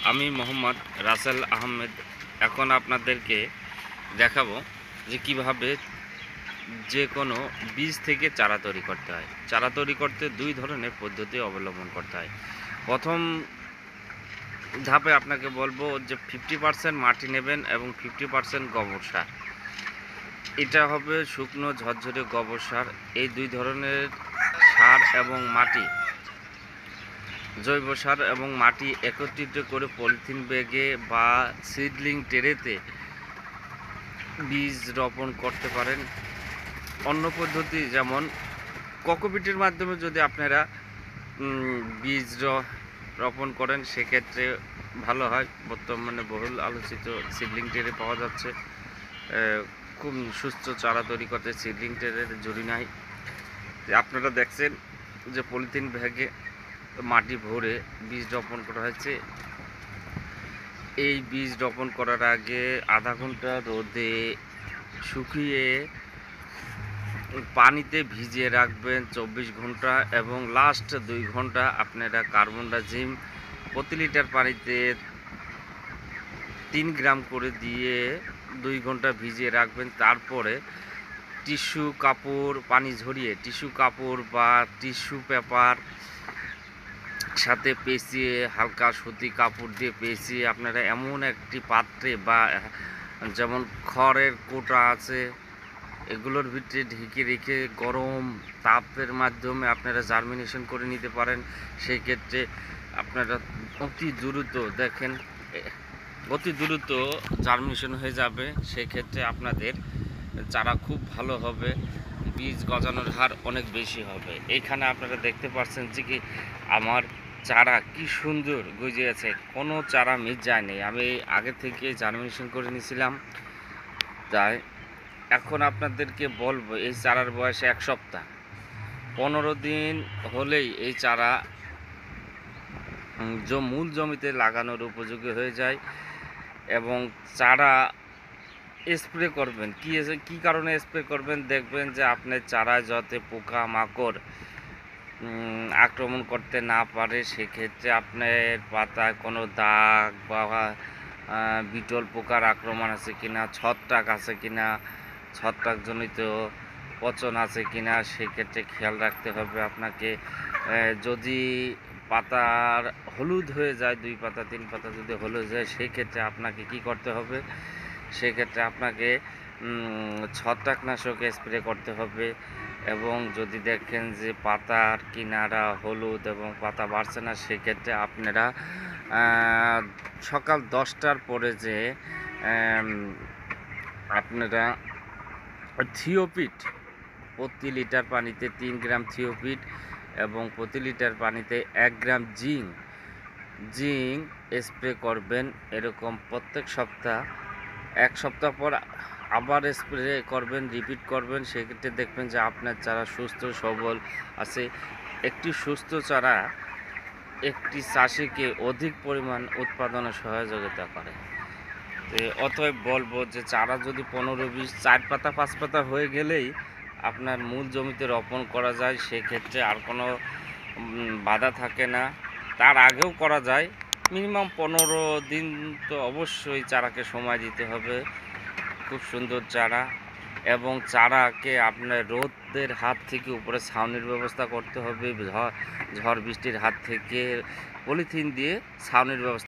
আমি মোহাম্মদ রাসেল আহমেদ এখন আপনাদেরকে দেখাবো যে কিভাবে যে কোনো বীজ থেকে চারা তৈরি করতে হয়। চারা তৈরি করতে দুই ধরনের পদ্ধতি অবলম্বন করতে হয়। প্রথম ধাপে আপনাকে বলবো যে 50% মাটি নেবেন এবং 50% গোবর সার। এটা হবে শুকনো ঝরঝরে গোবর সার। এই দুই ধরনের সার এবং মাটি, জৈব সার এবং মাটি একত্রিত করে পলিথিন ব্যাগে বা সিডলিং ট্রেতে বীজ রোপণ করতে পারেন। অন্য পদ্ধতি যেমন কোকোপিটের মাধ্যমে যদি আপনারা বীজ রোপণ করেন সেক্ষেত্রে ভালো হয়। বর্তমানে বহুল আলোচিত সিডলিং ট্রে পাওয়া যাচ্ছে। খুব সুস্থ চারা তৈরি করতে সিডলিং ট্রের জরুরি নাই। আপনারা দেখছেন যে পলিথিন ব্যাগে মাটি ভরে বীজ রোপণ করা হয়েছে। এই বীজ রোপণ করার আগে আধা ঘন্টা রোদে শুকিয়ে পানিতে ভিজিয়ে রাখবেন 24 ঘন্টা এবং লাস্ট 2 ঘন্টা আপনারা কার্বনডাজিম প্রতি লিটার পানিতে 3 গ্রাম করে দিয়ে 2 ঘন্টা ভিজিয়ে রাখবেন। তারপরে টিস্যু কাপড় পানি ঝরিয়ে টিস্যু কাপড় বা টিস্যু পেপার সাথে পেঁচিয়ে হালকা সুতি কাপড় দিয়ে পেঁচিয়ে আপনারা এমন একটি পাত্রে বা যেমন খড়ের কোটা আছে এগুলোর ভিতরে ঢেকে রেখে গরম তাপের মাধ্যমে আপনারা জার্মিনেশন করে নিতে পারেন। সেই ক্ষেত্রে আপনারা অতি দ্রুত অতি দ্রুত জার্মিনেশন হয়ে যাবে। সেক্ষেত্রে আপনাদের চারা খুব ভালো হবে, বীজ গজানোর হার অনেক বেশি হবে। এইখানে আপনারা দেখতে পাচ্ছেন যে কি আমার চারা কি সুন্দর গজিয়েছে, কোনো চারা মিস যায়নি। আমি আগে থেকে জার্মিনেশন করে নিয়েছিলাম। তাই এখন আপনাদেরকে বলবো এই চারার বয়স 1 সপ্তাহ, 15 দিন হলেই এই চারা মূল জমিতে লাগানোর উপযোগী হয়ে যায়। এবং চারা স্প্রে করবেন কি কারণে স্প্রে করবেন, দেখবেন যে আপনার চারায় যাতে পোকা মাকড় আক্রমণ করতে না পারে। সেক্ষেত্রে আপনার পাতায় কোনো দাগ বা বিটল পোকার আক্রমণ আছে কিনা, ছত্রাক আছে কিনা, ছত্রাকজনিত পচন আছে কিনা সেক্ষেত্রে খেয়াল রাখতে হবে আপনাকে। যদি পাতার হলুদ হয়ে যায়, 2 পাতা 3 পাতা যদি হলুদ যায় সেক্ষেত্রে আপনাকে কি করতে হবে, সেক্ষেত্রে আপনাকে ছত্রাকনাশক স্প্রে করতে হবে। এবং যদি দেখেন যে পাতার কিনারা হলুদ এবং পাতা বাড়ছে না সেক্ষেত্রে আপনারা সকাল 10টার পরে যে আপনারা থিওপিট প্রতি লিটার পানিতে 3 গ্রাম থিওপিট এবং প্রতি লিটার পানিতে 1 গ্রাম জিঙ্ক স্প্রে করবেন। এরকম প্রত্যেক সপ্তাহ 1 সপ্তাহ পর আবার স্প্রে করবেন, রিপিট করবেন। সেক্ষেত্রে দেখবেন যে আপনার চারা সুস্থ সবল আছে। একটি সুস্থ চারা একটি চাষিকে অধিক পরিমাণ উৎপাদনে সহযোগিতা করে। অতএব বলবো যে চারা যদি 15-20 4 পাতা 5 পাতা হয়ে গেলেই আপনার মূল জমিতে রোপণ করা যায়। সেক্ষেত্রে আর কোনো বাধা থাকে না। তার আগেও করা যায়, মিনিমাম 15 দিন তো অবশ্যই চারাকে সময় দিতে হবে। খুব সুন্দর চারা এবং চারাকে আপনার রোদের হাত থেকে উপরে ছাউনির ব্যবস্থা করতে হবে। ঝড় বৃষ্টির হাত থেকে পলিথিন দিয়ে ছাউনির ব্যবস্থা